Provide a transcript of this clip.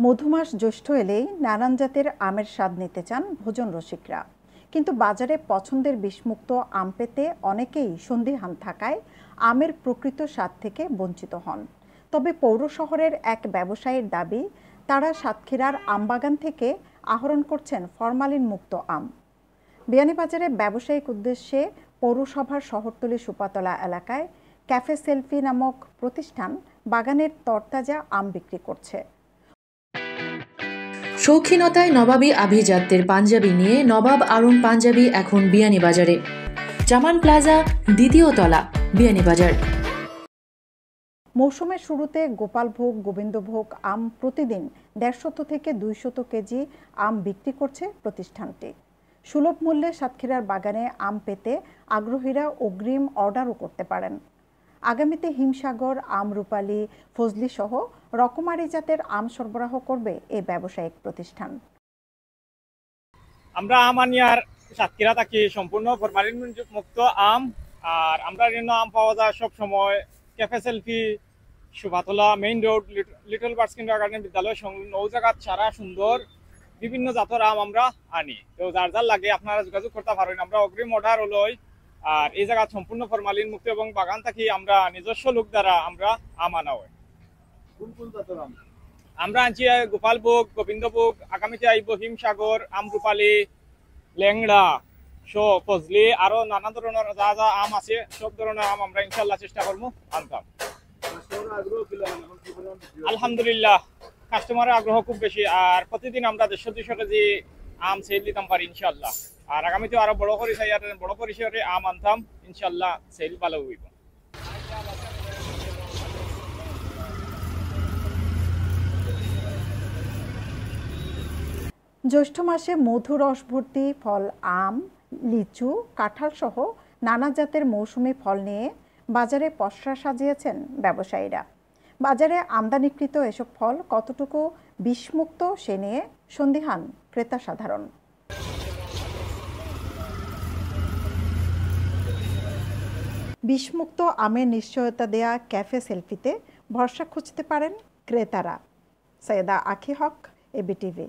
মধুমাস জ্যৈষ্ঠ এলেই নানান জাতের আমের স্বাদ নিতে চান ভোজন রসিকরা, কিন্তু বাজারে পছন্দের বিষমুক্ত আম পেতে অনেকেই সন্দিহান থাকায় আমের প্রকৃত স্বাদ থেকে বঞ্চিত হন। তবে পৌর শহরের এক ব্যবসায়ীর দাবি, তারা সাতক্ষীরার আমবাগান থেকে আহরণ করছেন ফরমালিন মুক্ত আম। বিয়ানীবাজারে ব্যবসায়িক উদ্দেশ্যে পৌরসভার শহরতলি সুপাতলা এলাকায় ক্যাফে সেলফি নামক প্রতিষ্ঠান বাগানের তরতাজা আম বিক্রি করছে। শৌখিনতায় নবাবী আভিজাত্যের পাঞ্জাবি নিয়ে নবাব আরং পাঞ্জাবি এখন বিয়ানীবাজারে। জামান প্লাজা, দ্বিতীয় তলা, বিয়ানীবাজার। মৌসুমের শুরুতে গোপালভোগ, গোবিন্দভোগ আম প্রতিদিন 150 থেকে 200 কেজি আম বিক্রি করছে প্রতিষ্ঠানটি। সুলভ মূল্যে সাতক্ষীরার বাগানে আম পেতে আগ্রহীরা অগ্রিম অর্ডারও করতে পারেন। আগামীতে হিমসাগর, আমরুপালি, ফজলি সহ রকমারি জাতের আম সরবরাহ করবে এই ব্যবসায়িক প্রতিষ্ঠান। আমরা আমানিয়ার সাতক্ষীরা থাকি সম্পূর্ণ ফরমালিন মুক্ত আম, আর আমরা আম পাওয়া যায় সব সময় cafe selfie, Subhatala main road, little birds kindergarten বিদ্যালয় সংলগ্ন ও জায়গা ছাড়া সুন্দর বিভিন্ন জাতের আম আমরা আনি। তো যার যার লাগে আপনারা যোগাযোগ করতে পারেন, আমরা অগ্রিম অর্ডার লই। আর এই জায়গা সম্পূর্ণ ফরমালিন মুক্ত এবং বাগান থাকি আমরা নিজস্ব লোক দ্বারা আমরা আম আনা হয়। আমরা আনছি গোপালভোগ, গোবিন্দভোগ, আগামীতে আইব হিমসাগর, আমরুপালি, লেংড়া, ফজলি, আরো নানা ধরনের যা যা আম আছে সব ধরনের আম আমরা ইনশাল্লাহ চেষ্টা করবো আনতাম। আলহামদুলিল্লাহ, কাস্টমারের আগ্রহ খুব বেশি, আর প্রতিদিন আমরা 150-200 কেজি আম সেল দিতাম পারি ইনশাল্লাহ। আর আগামীতে আরো বড় পরিসরে আম আনতাম ইনশাল্লাহ, সেল ভালো হইব। জ্যৈষ্ঠ মাসে মধু রস ভর্তি ফল আম, লিচু, কাঁঠাল সহ নানা জাতের মৌসুমি ফল নিয়ে বাজারে পসরা সাজিয়েছেন ব্যবসায়ীরা। বাজারে আমদানিকৃত এসব ফল কতটুকু বিষমুক্ত সে নিয়ে সন্দিহান ক্রেতা সাধারণ। বিষমুক্ত আমের নিশ্চয়তা দেয়া ক্যাফে সেলফিতে ভরসা খুঁজতে পারেন ক্রেতারা। সৈয়দা আখি হক, এবিটিভি।